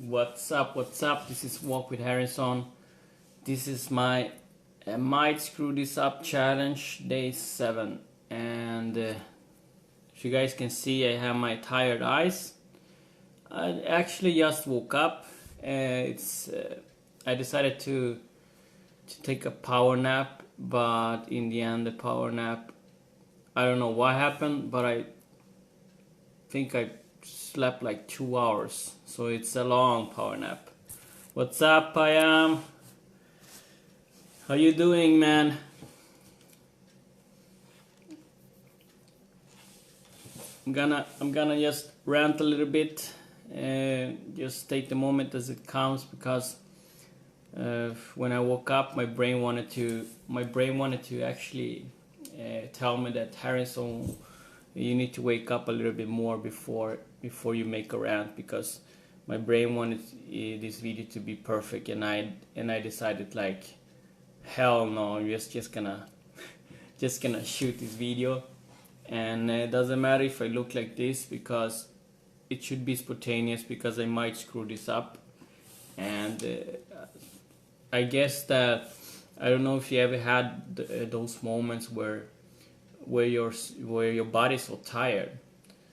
What's up? What's up? This is Walk with Harrison. This is my Might Screw This Up challenge, day 7. And if you guys can see, I have my tired eyes. I actually just woke up. I decided to take a power nap, but in the end, the power nap, I don't know what happened, but I think I slept like 2 hours, so it's a long power nap. What's up, Payam? How you doing, man? I'm gonna just rant a little bit, just take the moment as it comes, because when I woke up, my brain wanted to actually tell me that, Harrison, you need to wake up a little bit more before you make a rant, because my brain wanted this video to be perfect, and I decided, like, hell no, I'm just gonna shoot this video, and it doesn't matter if I look like this, because it should be spontaneous, because I might screw this up. And I guess that, I don't know if you ever had those moments where your body's so tired.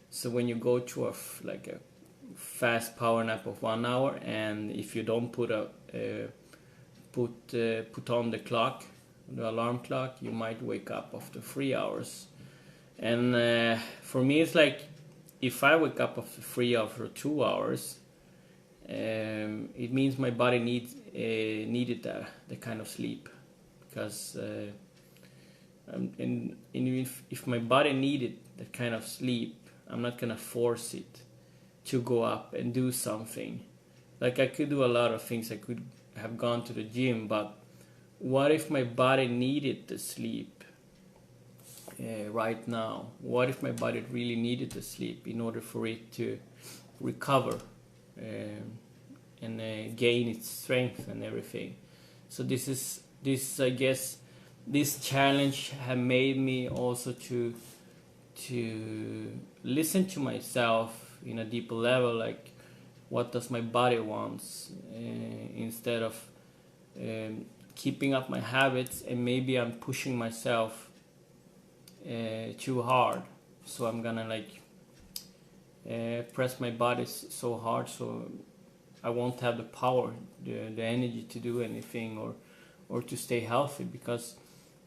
So when you go to a fast power nap of 1 hour, and if you don't put on the clock, the alarm clock, you might wake up after 3 hours. And for me, it's like, if I wake up after 3 hours or 2 hours, it means my body needed the kind of sleep, because if my body needed that kind of sleep, I'm not gonna force it to go up and do something. Like, I could do a lot of things. I could have gone to the gym, but what if my body needed the sleep right now? What if my body really needed the sleep in order for it to recover and gain its strength and everything? So I guess this challenge have made me also to listen to myself in a deeper level, like, what does my body wants, instead of keeping up my habits, and maybe I'm pushing myself too hard. So I'm gonna press my body so hard, so I won't have the power, the energy to do anything or to stay healthy, because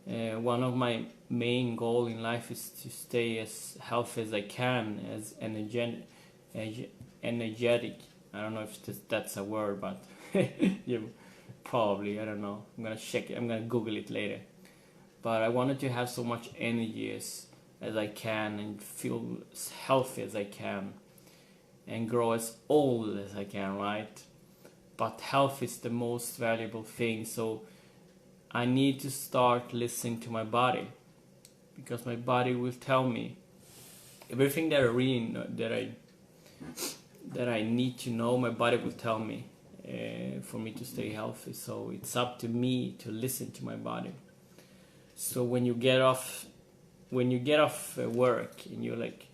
one of my main goal in life is to stay as healthy as I can, as energetic. I don't know if that's a word, but probably, I don't know. I'm gonna check it. I'm gonna Google it later. But I wanted to have so much energy as I can, and feel as healthy as I can, and grow as old as I can, right? But health is the most valuable thing, so I need to start listening to my body, because my body will tell me everything that I really that I need to know. My body will tell me for me to stay healthy. So it's up to me to listen to my body. So when you get off work and you're like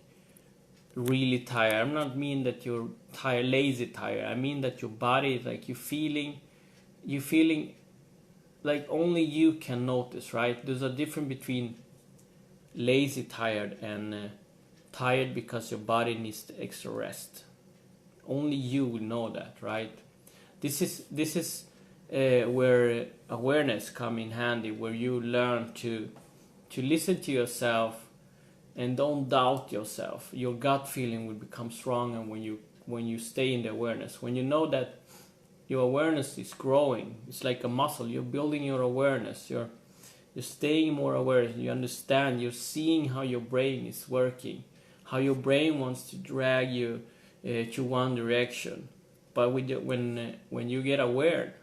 really tired, I'm not mean that you're tired, lazy tired. I mean that your body is like, you're feeling like only you can notice, right? There's a difference between lazy tired and tired because your body needs extra rest. Only you will know that, right? This is where awareness come in handy, where you learn to listen to yourself and don't doubt yourself. Your gut feeling will become stronger when you stay in the awareness. When you know that your awareness is growing, it's like a muscle. You're building your awareness. You're staying more aware. You understand. You're seeing how your brain is working, how your brain wants to drag you to one direction. But when you get aware,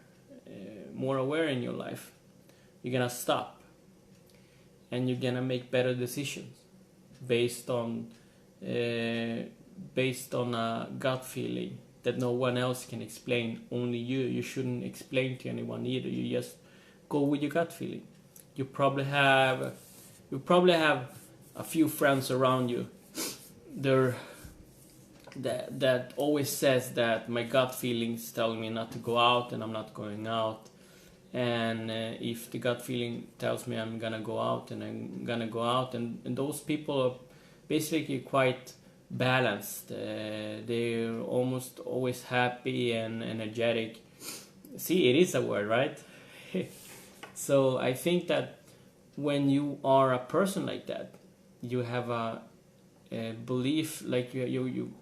more aware in your life, you're gonna stop, and you're gonna make better decisions based on a gut feeling that no one else can explain. Only you. You shouldn't explain to anyone either. You just go with your gut feeling. You probably have a few friends around you. They're that always says that my gut feelings tell me not to go out, and I'm not going out. And if the gut feeling tells me I'm gonna go out, and I'm gonna go out, and those people are basically quite balanced. They're almost always happy and energetic. See, it is a word, right? So I think that when you are a person like that, you have a belief, like you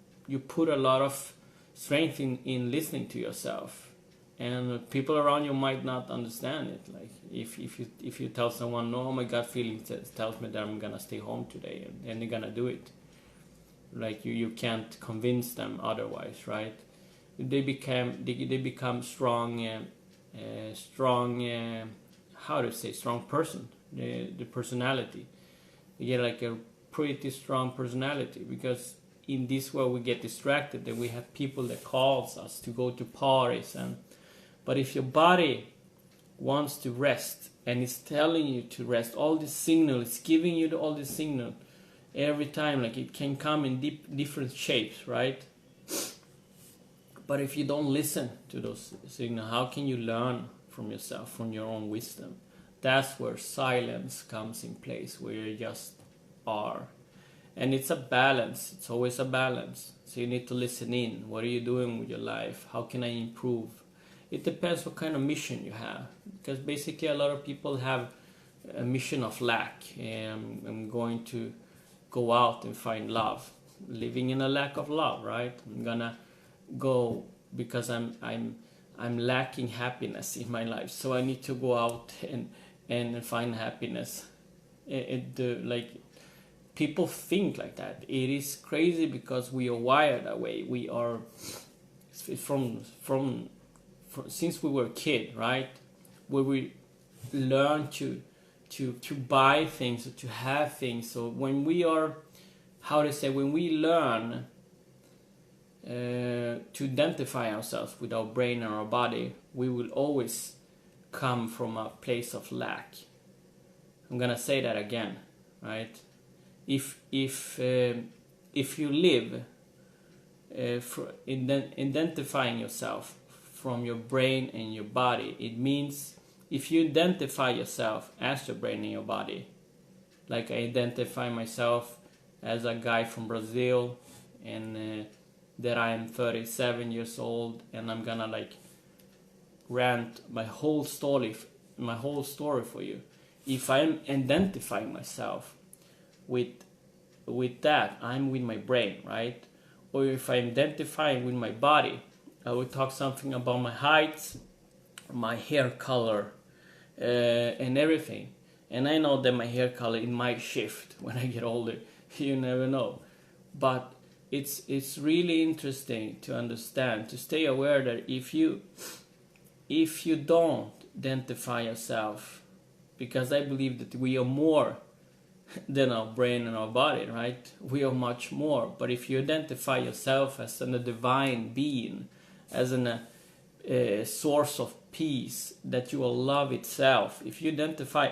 put a lot of strength in listening to yourself, and people around you might not understand it. Like if you tell someone, no, my gut feeling tells me that I'm gonna stay home today, and they're gonna do it. Like you can't convince them otherwise, right? They become strong, how to say, strong person. The personality, you get like a pretty strong personality, because in this world we get distracted, and we have people that calls us to go to parties, but if your body wants to rest and is telling you to rest, all this signal, it's giving you all this signal every time, like it can come in different shapes, right? But if you don't listen to those signals, how can you learn from yourself, from your own wisdom? That's where silence comes in place, where you just are. And it's a balance. It's always a balance. So you need to listen in. What are you doing with your life? How can I improve? It depends what kind of mission you have. Because basically a lot of people have a mission of lack. I'm going to go out and find love. Living in a lack of love, right? I'm gonna go because I'm lacking happiness in my life. So I need to go out and find happiness. Like people think like that. It is crazy because we are wired that way. We are from since we were a kid, right? Where we learn to buy things, to have things. So when we are, when we learn to identify ourselves with our brain and our body, we will always come from a place of lack. I'm gonna say that again, right? If you live identifying yourself from your brain and your body, it means if you identify yourself as your brain and your body, like I identify myself as a guy from Brazil, and that I am 37 years old, and I'm gonna like rant my whole story for you. If I'm identifying myself with that, I'm with my brain, right? Or if I'm identifying with my body, I will talk something about my height, my hair color, and everything. And I know that my hair color, it might shift when I get older. You never know. But it's really interesting to understand, to stay aware that if you don't identify yourself, because I believe that we are more than our brain and our body, right? We are much more. But if you identify yourself as a divine being, as a source of peace, that you are love itself, if you identify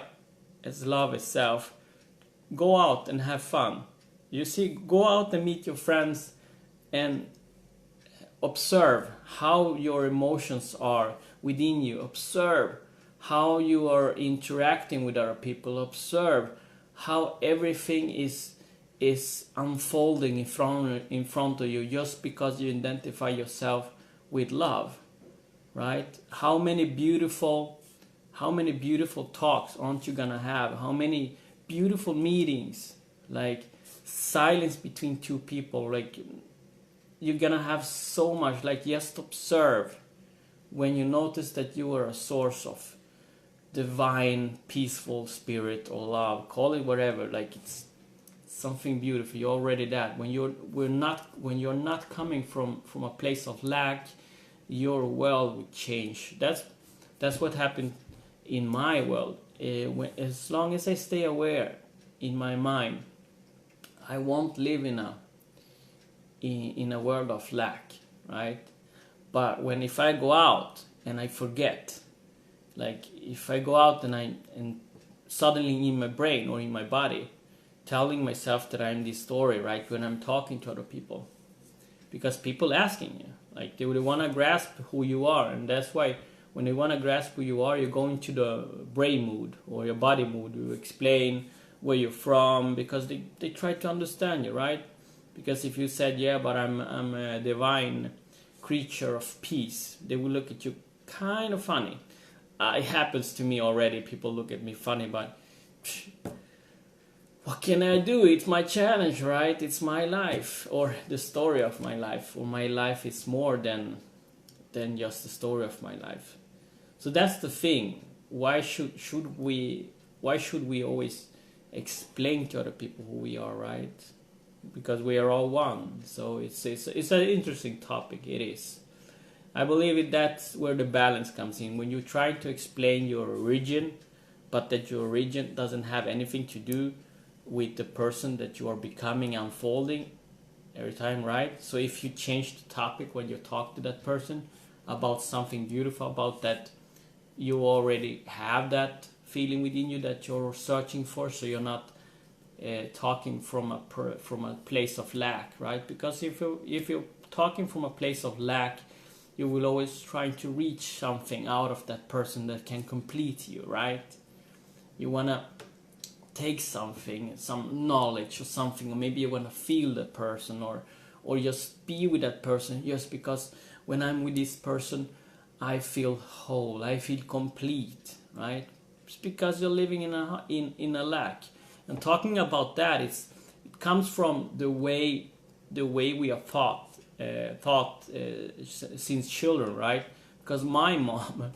as love itself, go out and have fun. You see, go out and meet your friends and observe how your emotions are within you. Observe how you are interacting with other people. Observe how everything is unfolding in front of you, just because you identify yourself with love, right? How many beautiful talks aren't you gonna have? How many beautiful meetings, like silence between two people, like you're gonna have so much. Like just observe when you notice that you are a source of divine, peaceful spirit or love, call it whatever. Like it's something beautiful. You're already that. When you're not coming from a place of lack, your world will change. That's what happened in my world. As long as I stay aware in my mind, I won't live in a world of lack, right? But if I go out and I forget, like if I go out and suddenly in my brain or in my body telling myself that I'm this story, right? When I'm talking to other people, because people asking you, like they would want to grasp who you are. And that's why when they want to grasp who you are, you go into the brain mood or your body mood. You explain where you're from, because they try to understand you, right? Because if you said, yeah, but I'm a divine creature of peace, they will look at you kind of funny. It happens to me already. People look at me funny, but what can I do? It's my challenge, right? It's my life, or the story of my life, or my life is more than just the story of my life. So that's the thing. Why should we always explain to other people who we are, right? Because we are all one. So it's an interesting topic. It is. I believe that's where the balance comes in. When you try to explain your origin, but that your origin doesn't have anything to do with the person that you are becoming, unfolding every time, right? So if you change the topic when you talk to that person about something beautiful, about that you already have that feeling within you that you're searching for, so you're not talking from a place of lack, right? Because if you're talking from a place of lack, you will always try to reach something out of that person that can complete you, right? You want to take something, some knowledge or something, or maybe you want to feel the person, or just be with that person, just because when I'm with this person, I feel whole, I feel complete, right? It's because you're living in a lack. And talking about that, it comes from the way we are taught since children, right? Because my mom,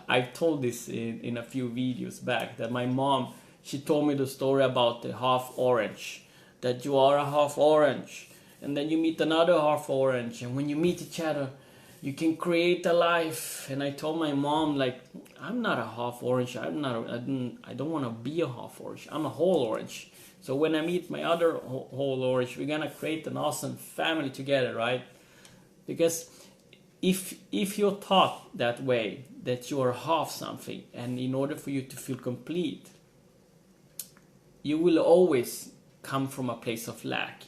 I've told this in a few videos back, that my mom, she told me the story about the half orange, that you are a half orange, and then you meet another half orange, and when you meet each other, you can create a life. And I told my mom, like, I'm not a half orange. I don't want to be a half orange. I'm a whole orange. So when I meet my other whole orange, we're gonna create an awesome family together, right? Because if you're taught that way, that you are half something, and in order for you to feel complete, you will always come from a place of lack.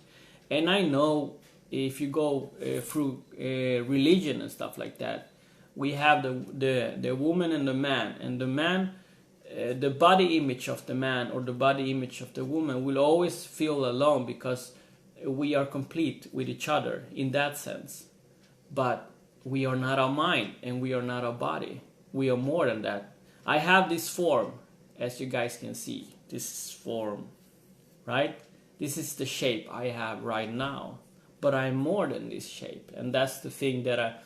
And I know if you go through religion and stuff like that, we have the woman and the man, and the man, the body image of the man or the body image of the woman will always feel alone, because we are complete with each other in that sense. But we are not our mind, and we are not our body. We are more than that. I have this form, as you guys can see, this form, right? This is the shape I have right now, but I'm more than this shape. And that's the thing that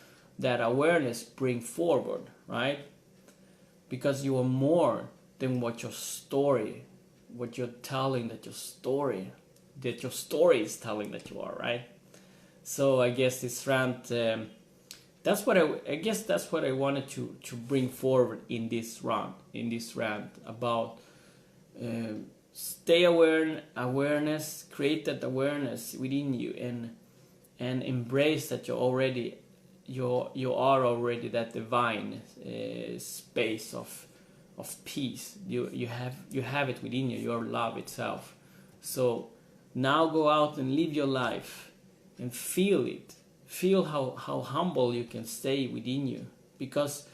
awareness bring forward, right? Because you are more than what you're telling, that your story is telling that you are, right? So I guess this rant, that's what I wanted to bring forward in this rant about stay awareness, create that awareness within you, and embrace that you are already that divine space of peace. You have it within you. Your love itself. So now go out and live your life and feel it. Feel how humble you can stay within you. Because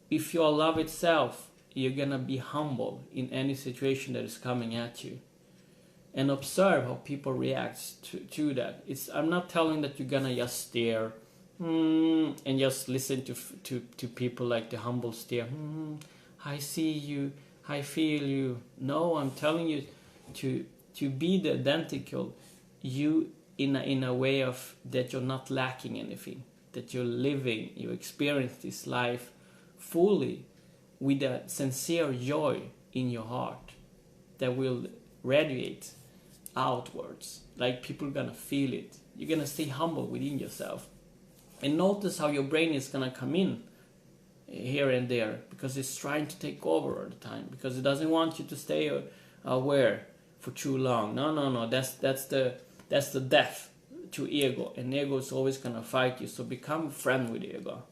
if you are love itself, you're gonna be humble in any situation that is coming at you. And observe how people react to that. I'm not telling that you're gonna just stare and just listen to people like the humble stare. I see you, I feel you. No, I'm telling you to be the identical you in a way of that you're not lacking anything, that you're living, you experience this life fully with a sincere joy in your heart that will radiate outwards. Like people are gonna feel it. You're gonna stay humble within yourself. And notice how your brain is gonna come in here and there, because it's trying to take over all the time, because it doesn't want you to stay aware for too long. No. That's the death to ego, and ego is always gonna fight you. So become a friend with ego.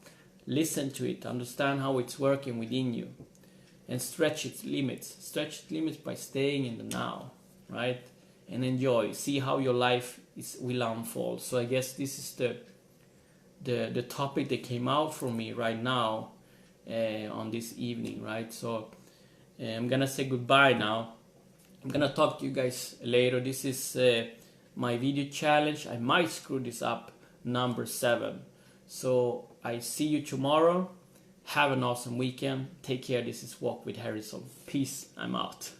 Listen to it, understand how it's working within you, and stretch its limits. Stretch its limits by staying in the now, right? and enjoy. See how your life will unfold. So I guess this is the topic that came out for me right now on this evening, right? So I'm gonna say goodbye now. I'm gonna talk to you guys later. This is my video challenge. I might screw this up, number 7. So I see you tomorrow. Have an awesome weekend. Take care. This is Walk with Harrison. Peace. I'm out.